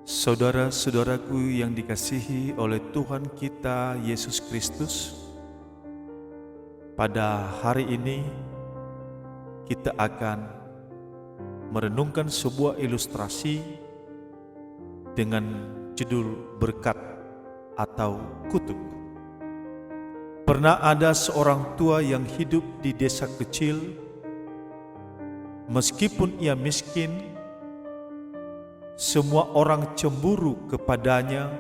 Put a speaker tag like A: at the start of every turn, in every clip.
A: Saudara-saudaraku yang dikasihi oleh Tuhan kita Yesus Kristus, pada hari ini kita akan merenungkan sebuah ilustrasi dengan judul berkat atau kutuk. Pernah ada seorang tua yang hidup di desa kecil. Meskipun ia miskin, semua orang cemburu kepadanya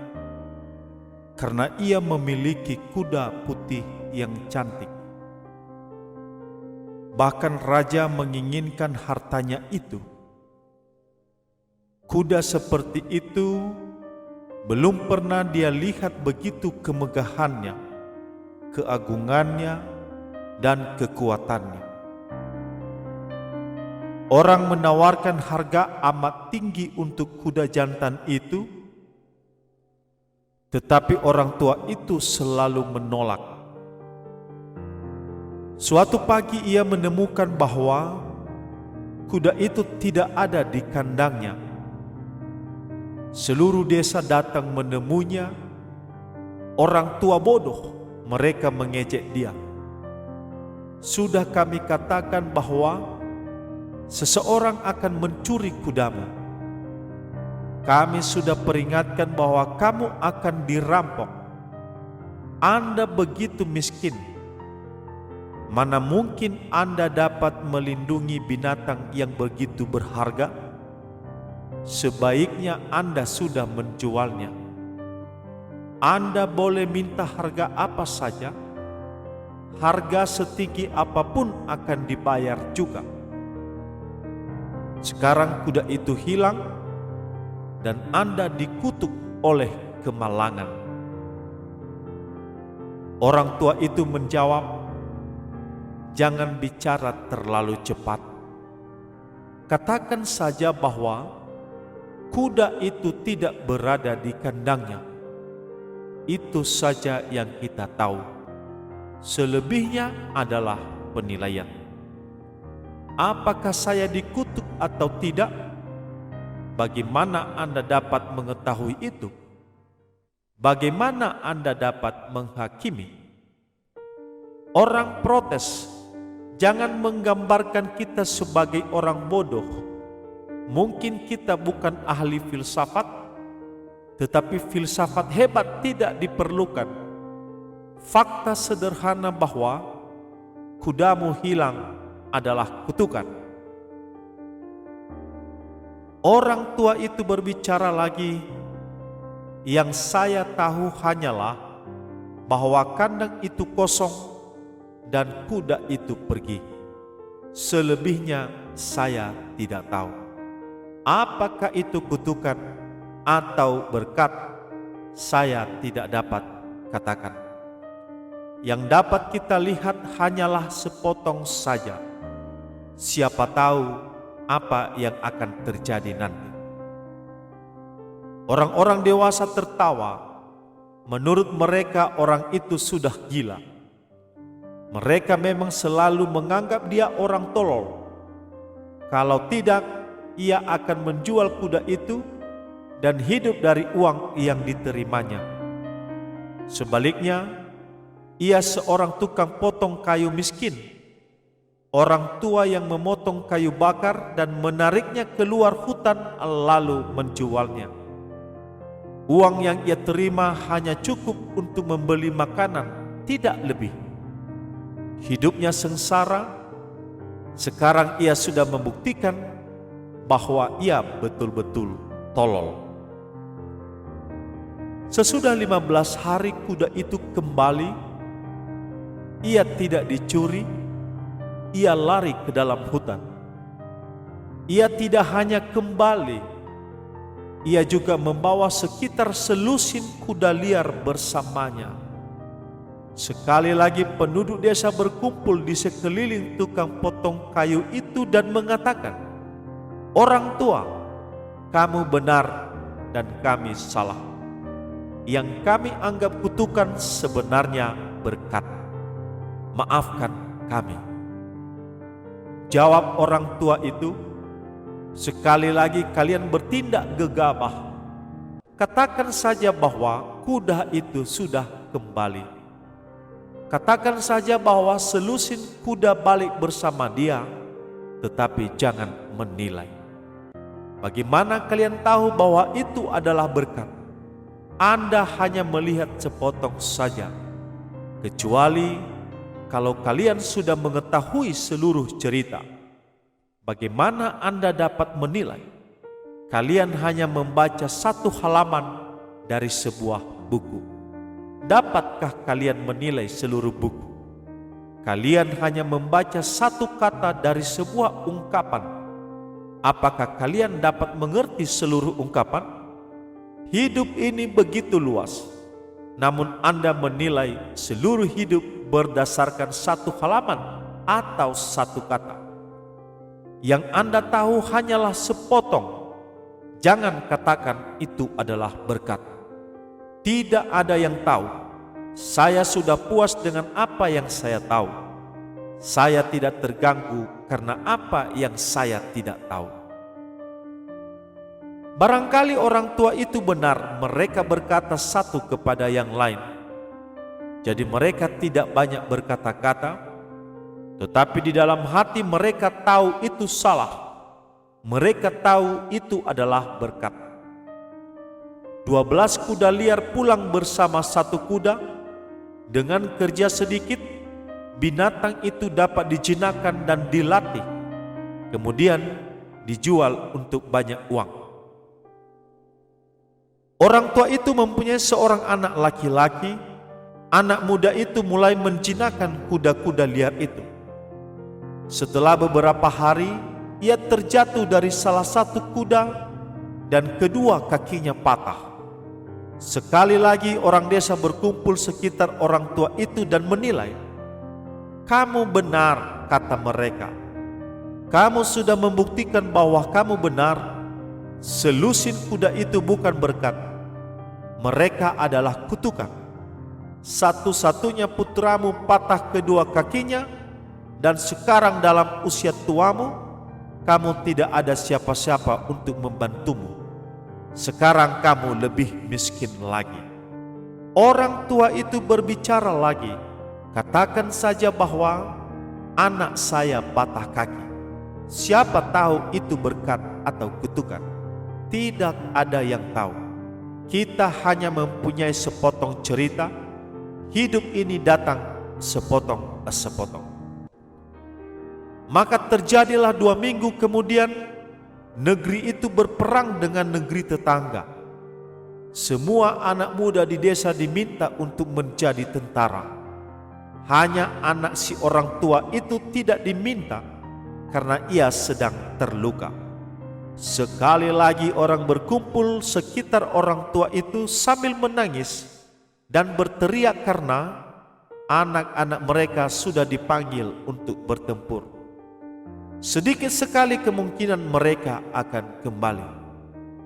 A: karena ia memiliki kuda putih yang cantik. Bahkan raja menginginkan hartanya itu. Kuda seperti itu belum pernah dia lihat begitu kemegahannya, keagungannya, dan kekuatannya. Orang menawarkan harga amat tinggi untuk kuda jantan itu, tetapi orang tua itu selalu menolak. Suatu pagi ia menemukan bahwa kuda itu tidak ada di kandangnya. Seluruh desa datang menemuinya. Orang tua bodoh, mereka mengejek dia. Sudah kami katakan bahwa seseorang akan mencuri kudamu. Kami sudah peringatkan bahwa kamu akan dirampok. Anda begitu miskin. Mana mungkin Anda dapat melindungi binatang yang begitu berharga? Sebaiknya Anda sudah menjualnya. Anda boleh minta harga apa saja. Harga setinggi apapun akan dibayar juga. Sekarang kuda itu hilang dan Anda dikutuk oleh kemalangan. Orang tua itu menjawab, "Jangan bicara terlalu cepat. Katakan saja bahwa kuda itu tidak berada di kandangnya. Itu saja yang kita tahu. Selebihnya adalah penilaian. Apakah saya dikutuk atau tidak? Bagaimana Anda dapat mengetahui itu? Bagaimana Anda dapat menghakimi?" Orang protes, "Jangan menggambarkan kita sebagai orang bodoh. Mungkin kita bukan ahli filsafat, tetapi filsafat hebat tidak diperlukan. Fakta sederhana bahwa kudamu hilang adalah kutukan." Orang tua itu berbicara lagi, "Yang saya tahu hanyalah bahwa kandang itu kosong dan kuda itu pergi. Selebihnya saya tidak tahu. Apakah itu kutukan atau berkat? Saya tidak dapat katakan. Yang dapat kita lihat hanyalah sepotong saja. Siapa tahu apa yang akan terjadi nanti." Orang-orang dewasa tertawa. Menurut mereka orang itu sudah gila. Mereka memang selalu menganggap dia orang tolol. Kalau tidak, ia akan menjual kuda itu dan hidup dari uang yang diterimanya. Sebaliknya, ia seorang tukang potong kayu miskin, orang tua yang memotong kayu bakar dan menariknya keluar hutan lalu menjualnya. Uang yang ia terima hanya cukup untuk membeli makanan, tidak lebih. Hidupnya sengsara. Sekarang ia sudah membuktikan bahwa ia betul-betul tolol. Sesudah 15 hari kuda itu kembali. Ia tidak dicuri. Ia lari ke dalam hutan. Ia tidak hanya kembali, ia juga membawa sekitar selusin kuda liar bersamanya. Sekali lagi penduduk desa berkumpul di sekeliling tukang potong kayu itu dan mengatakan, "Orang tua, kamu benar dan kami salah. Yang kami anggap kutukan sebenarnya berkat. Maafkan kami." Jawab orang tua itu, "Sekali lagi kalian bertindak gegabah. Katakan saja bahwa kuda itu sudah kembali. Katakan saja bahwa selusin kuda balik bersama dia, tetapi jangan menilai. Bagaimana kalian tahu bahwa itu adalah berkat? Anda hanya melihat sepotong saja, kecuali kalau kalian sudah mengetahui seluruh cerita. Bagaimana Anda dapat menilai? Kalian hanya membaca satu halaman dari sebuah buku. Dapatkah kalian menilai seluruh buku? Kalian hanya membaca satu kata dari sebuah ungkapan. Apakah kalian dapat mengerti seluruh ungkapan? Hidup ini begitu luas, namun Anda menilai seluruh hidup berdasarkan satu halaman atau satu kata. Yang Anda tahu hanyalah sepotong. Jangan katakan itu adalah berkat. Tidak ada yang tahu. Saya sudah puas dengan apa yang saya tahu. Saya tidak terganggu karena apa yang saya tidak tahu. Barangkali orang tua itu benar, mereka berkata satu kepada yang lain. Jadi mereka tidak banyak berkata-kata, tetapi di dalam hati mereka tahu itu salah. Mereka tahu itu adalah berkat. 12 kuda liar pulang bersama satu kuda. Dengan kerja sedikit, binatang itu dapat dijinakkan dan dilatih, kemudian dijual untuk banyak uang. Orang tua itu mempunyai seorang anak laki-laki. Anak muda itu mulai menjinakkan kuda-kuda liar itu. Setelah beberapa hari, ia terjatuh dari salah satu kuda dan kedua kakinya patah. Sekali lagi orang desa berkumpul sekitar orang tua itu dan menilai. "Kamu benar," kata mereka. "Kamu sudah membuktikan bahwa kamu benar. Selusin kuda itu bukan berkat. Mereka adalah kutukan. Satu-satunya putramu patah kedua kakinya, dan sekarang dalam usia tuamu, kamu tidak ada siapa-siapa untuk membantumu. Sekarang kamu lebih miskin lagi." Orang tua itu berbicara lagi. "Katakan saja bahwa anak saya patah kaki. Siapa tahu itu berkat atau kutukan? Tidak ada yang tahu. Kita hanya mempunyai sepotong cerita. Hidup ini datang sepotong-sepotong." Maka terjadilah 2 minggu kemudian, negeri itu berperang dengan negeri tetangga. Semua anak muda di desa diminta untuk menjadi tentara. Hanya anak si orang tua itu tidak diminta karena ia sedang terluka. Sekali lagi orang berkumpul sekitar orang tua itu sambil menangis dan berteriak karena anak-anak mereka sudah dipanggil untuk bertempur. Sedikit sekali kemungkinan mereka akan kembali.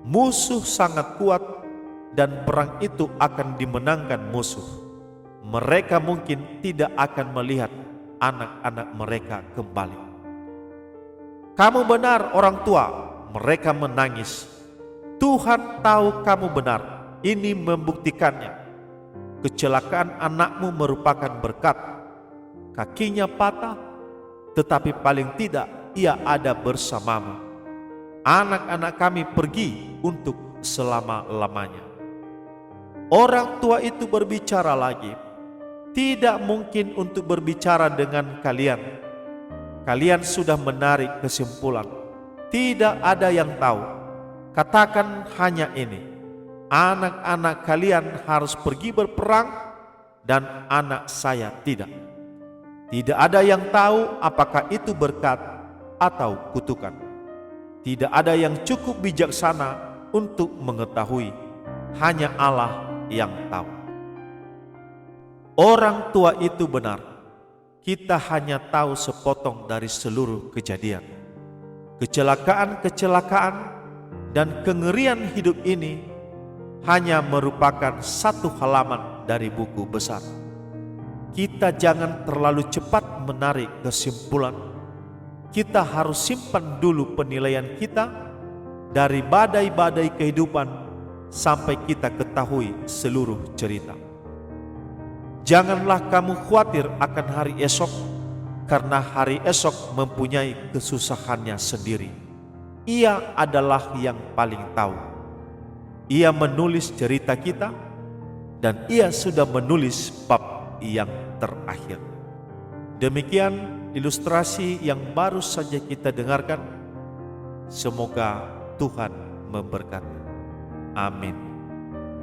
A: Musuh sangat kuat dan perang itu akan dimenangkan musuh. Mereka mungkin tidak akan melihat anak-anak mereka kembali. "Kamu benar orang tua," mereka menangis. "Tuhan tahu kamu benar. Ini membuktikannya. Kecelakaan anakmu merupakan berkat. Kakinya patah, tetapi paling tidak ia ada bersamamu. Anak-anak kami pergi untuk selama-lamanya." Orang tua itu berbicara lagi. "Tidak mungkin untuk berbicara dengan kalian. Kalian sudah menarik kesimpulan. Tidak ada yang tahu. Katakan hanya ini: anak-anak kalian harus pergi berperang dan anak saya tidak. Tidak ada yang tahu apakah itu berkat atau kutukan. Tidak ada yang cukup bijaksana untuk mengetahui. Hanya Allah yang tahu." Orang tua itu benar. Kita hanya tahu sepotong dari seluruh kejadian. Kecelakaan-kecelakaan dan kengerian hidup ini hanya merupakan satu halaman dari buku besar. Kita jangan terlalu cepat menarik kesimpulan. Kita harus simpan dulu penilaian kita dari badai-badai kehidupan sampai kita ketahui seluruh cerita. Janganlah kamu khawatir akan hari esok, karena hari esok mempunyai kesusahannya sendiri. Ia adalah yang paling tahu. Ia menulis cerita kita, dan ia sudah menulis bab yang terakhir. Demikian ilustrasi yang baru saja kita dengarkan. Semoga Tuhan memberkati. Amin.